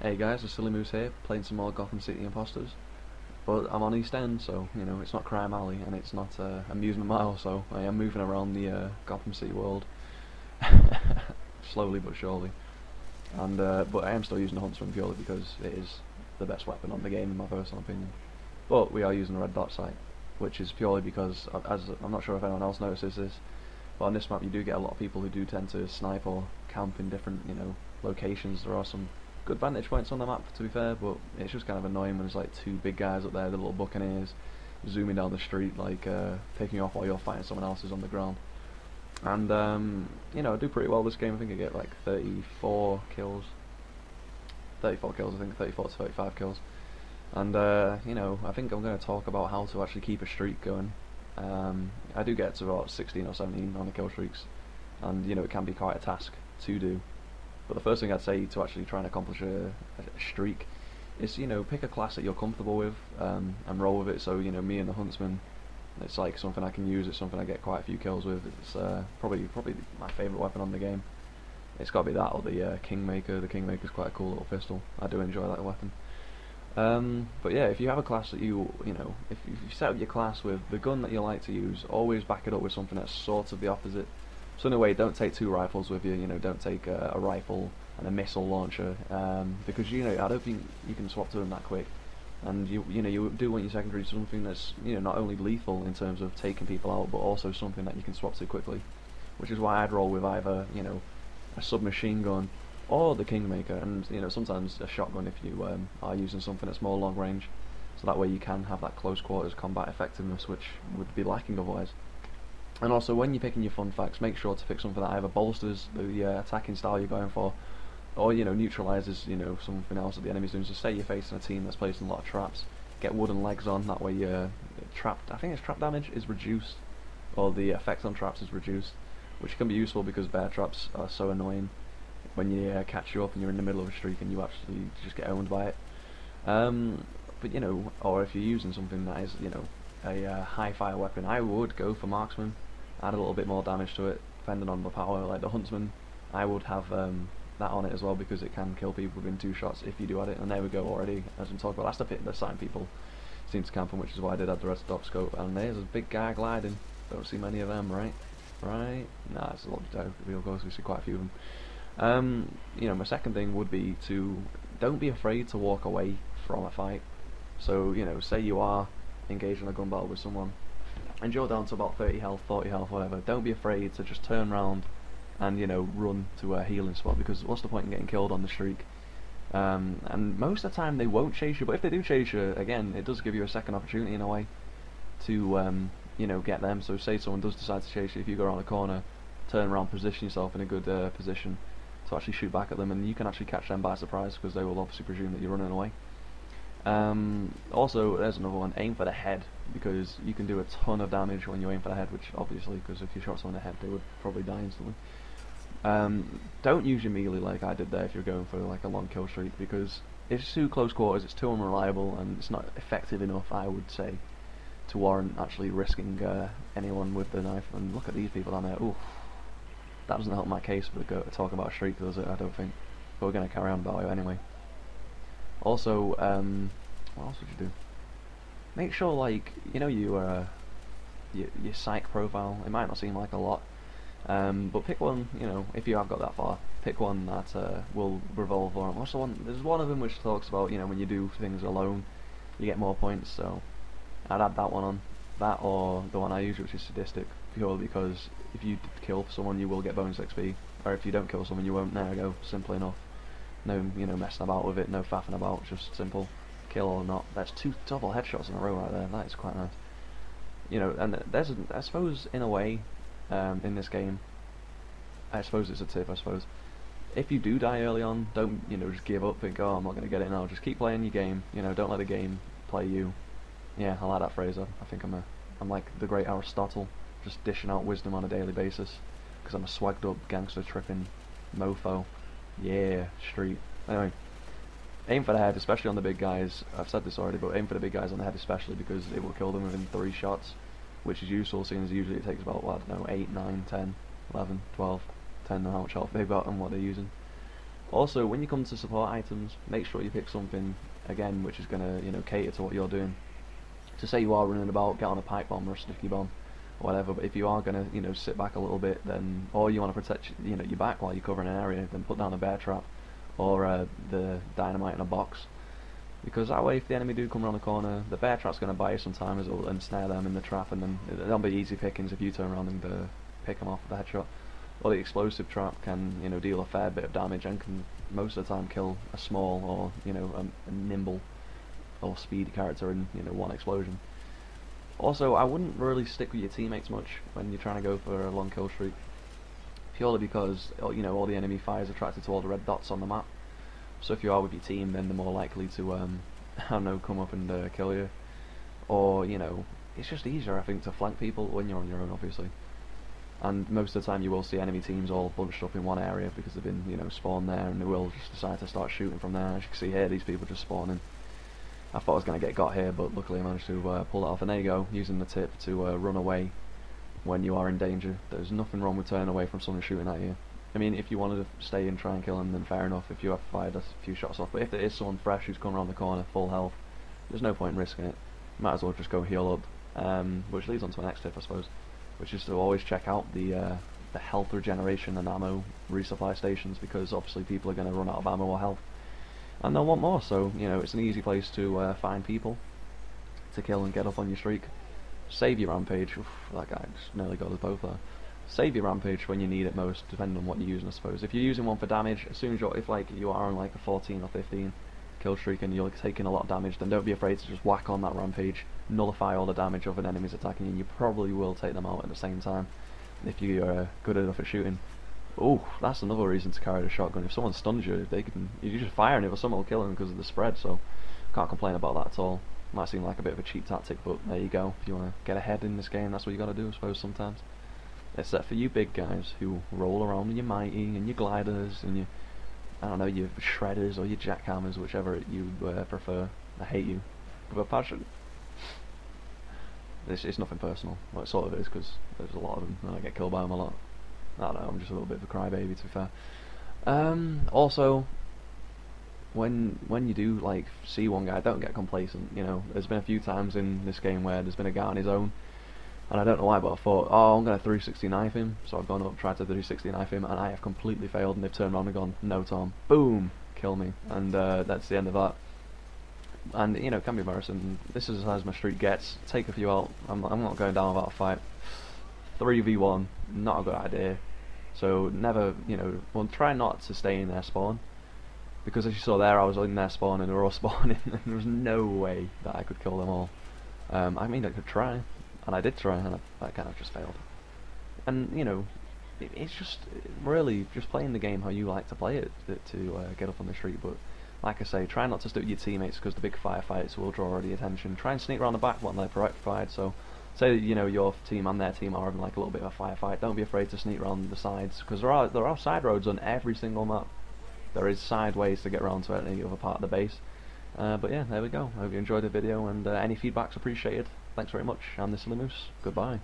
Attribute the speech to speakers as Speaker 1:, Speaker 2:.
Speaker 1: Hey guys, TheSillyMoose here, playing some more Gotham City Imposters. But I'm on East End, so, it's not Crime Alley, and it's not Amusement Mile, so I am moving around the Gotham City world. Slowly but surely. And but I am still using the Huntsman purely because it is the best weapon on the game in my personal opinion. But we are using the red dot sight, which is purely because, as I'm not sure if anyone else notices this, but on this map you do get a lot of people who do tend to snipe or camp in different, locations. There are some good vantage points on the map, to be fair, but it's just kind of annoying when there's like two big guys up there, the little buccaneers, zooming down the street, like picking you off while you're fighting someone else who's on the ground. And I do pretty well this game. I think I get like 34 kills. 34 kills, I think, 34 to 35 kills. And I think I'm going to talk about how to actually keep a streak going. I do get to about 16 or 17 on the kill streaks, and it can be quite a task to do. But the first thing I'd say to actually try and accomplish a streak is, pick a class that you're comfortable with, and roll with it. So, me and the Huntsman, it's like something I can use, it's something I get quite a few kills with. It's probably my favourite weapon on the game. It's got to be that or the Kingmaker. The Kingmaker's quite a cool little pistol. I do enjoy that weapon. But yeah, if you have a class that if you set up your class with the gun that you like to use, always back it up with something that's sort of the opposite. So in a way, don't take two rifles with you. Don't take a rifle and a missile launcher, because I don't think you can swap to them that quick. And you do want your secondary something that's not only lethal in terms of taking people out, but also something that you can swap to quickly. Which is why I'd roll with either a submachine gun or the Kingmaker, and sometimes a shotgun if you are using something that's more long range. So that way you can have that close quarters combat effectiveness, which would be lacking otherwise. And also, when you're picking your fun facts, make sure to pick something that either bolsters the attacking style you're going for, or neutralizes something else that the enemy's doing. So say you're facing a team that's placing a lot of traps, get wooden legs on. That way I think it's trap damage is reduced, or the effect on traps is reduced, which can be useful because bear traps are so annoying when you catch you up and you're in the middle of a streak and you actually just get owned by it. But or if you're using something that is a high fire weapon, I would go for marksman. Add a little bit more damage to it, depending on the power. Like the Huntsman, I would have that on it as well, because it can kill people within 2 shots if you do add it. And there we go already, as we talked about. That's the bit that some people seem to camp on, which is why I did add the red dot scope. And there's a big guy gliding. Don't see many of them, right? Right? Nah, it's a lot of real close. We see quite a few of them. My second thing would be to don't be afraid to walk away from a fight. So say you are engaged in a gun battle with someone and you're down to about 30 health, 40 health, whatever. Don't be afraid to just turn around and run to a healing spot, because what's the point in getting killed on the streak? And most of the time they won't chase you, but if they do chase you, again, it does give you a second opportunity in a way to get them. So say someone does decide to chase you, if you go around a corner, turn around, position yourself in a good position to actually shoot back at them, and you can actually catch them by surprise, because they will obviously presume that you're running away. Also, there's another one, aim for the head, because you can do a ton of damage when you aim for the head, which obviously, because if you shot someone in the head, they would probably die instantly. Don't use your melee like I did there if you're going for like a long kill streak, because it's too close quarters, it's too unreliable, and it's not effective enough, I would say, to warrant actually risking anyone with the knife. And look at these people down there. Oof, that doesn't help my case for talking about a streak, does it? I don't think. But we're going to carry on about it anyway. Also, what else would you do? Make sure, like, your psych profile. It might not seem like a lot, but pick one. If you have got that far, pick one that will revolve around. What's the one? There's one of them which talks about when you do things alone, you get more points. So I'd add that one on. That, or the one I use, which is sadistic, purely because if you kill someone, you will get bonus XP, or if you don't kill someone, you won't. There we go. Simple enough. No, messing about with it, no faffing about, just simple. Kill or not. That's 2 double headshots in a row right there. That is quite nice. And there's, I suppose, in a way, in this game, I suppose it's a tip, I suppose. If you do die early on, don't, just give up, think, oh, I'm not going to get it now. Just keep playing your game, don't let the game play you. Yeah, I like that phrase. I think I'm like the great Aristotle, just dishing out wisdom on a daily basis, because I'm a swagged up, gangster tripping mofo. Yeah, street. Anyway, aim for the head, especially on the big guys. I've said this already, but aim for the big guys on the head especially, because it will kill them within 3 shots, which is useful, seeing as usually it takes about, well, I don't know, 8, 9, 10, 11, 12, 10, on how much health they've got and what they're using. Also, when you come to support items, make sure you pick something again which is gonna, you know, cater to what you're doing. To say you are running about, get on a pipe bomb or a sticky bomb, or whatever. But if you are gonna, you know, sit back a little bit, then, or you want to protect, you know, your back while you're covering an area, then put down a bear trap or the dynamite in a box. Because that way, if the enemy do come around the corner, the bear trap's going to buy you some time and snare them in the trap, and then that'll be easy pickings if you turn around and pick them off with a headshot. Or the explosive trap can, you know, deal a fair bit of damage and can most of the time kill a small or, you know, a nimble or speed character in, you know, one explosion. Also, I wouldn't really stick with your teammates much when you're trying to go for a long kill streak, purely because, you know, all the enemy fire is attracted to all the red dots on the map. So if you are with your team, then they're more likely to, I don't know, come up and kill you. Or, you know, it's just easier, I think, to flank people when you're on your own, obviously. And most of the time you will see enemy teams all bunched up in one area because they've been, you know, spawned there, and they will just decide to start shooting from there. As you can see here, these people just spawning. I thought I was going to get got here, but luckily I managed to pull it off. And there you go, using the tip to run away when you are in danger. There's nothing wrong with turning away from someone shooting at you. I mean, if you wanted to stay and try and kill him, then fair enough, if you have fired a few shots off. But if there is someone fresh who's coming around the corner, full health, there's no point in risking it. You might as well just go heal up. Which leads on to the next tip, I suppose, which is to always check out the health regeneration and ammo resupply stations, because obviously people are going to run out of ammo or health, and they'll want more. So, you know, it's an easy place to find people to kill and get up on your streak. Save your rampage. Oof, that guy just nearly got us both there. Save your rampage when you need it most, depending on what you're using, I suppose. If you're using one for damage, as soon as if like you are on like a 14 or 15 kill streak and you're taking a lot of damage, then don't be afraid to just whack on that rampage, nullify all the damage of an enemy's attacking you, and you probably will take them out at the same time if you're good enough at shooting. Oh, that's another reason to carry the shotgun. If someone stuns you, you just fire and someone will kill them because of the spread. So can't complain about that at all. Might seem like a bit of a cheap tactic, but there you go. If you want to get ahead in this game, that's what you got to do, I suppose, sometimes. Except for you big guys who roll around with your mighty and your gliders and your, I don't know, your shredders or your jackhammers, whichever you prefer. I hate you with a passion. It's nothing personal. Well, it sort of is, because there's a lot of them and I get killed by them a lot. I don't know, I'm just a little bit of a crybaby, to be fair. Also, when you do like see one guy, don't get complacent. You know, there's been a few times in this game where there's been a guy on his own, and I don't know why, but I thought, oh, I'm going to 360 knife him. So I've gone up, tried to 360 knife him, and I have completely failed, and they've turned around and gone, no Tom, boom, kill me, and that's the end of that. And, you know, it can be embarrassing. This is as my streak gets. Take a few out. I'm not going down without a fight. 3v1, not a good idea. So never, you know, well, try not to stay in their spawn, because as you saw there, I was in their spawn and they were all spawning, and there was no way that I could kill them all. I mean, I could try, and I did try, and I kind of just failed. And, you know, it's just really just playing the game how you like to play it to get up on the street. But like I say, try not to stick with your teammates, because the big firefights will draw the attention. Try and sneak around the back when they're preoccupied. So say that, you know, your team and their team are having like a little bit of a firefight. Don't be afraid to sneak around the sides, because there are side roads on every single map. There is side ways to get around to any other part of the base. But yeah, there we go. I hope you enjoyed the video, and any feedback's appreciated. Thanks very much. I'm TheSillyMoose. Goodbye.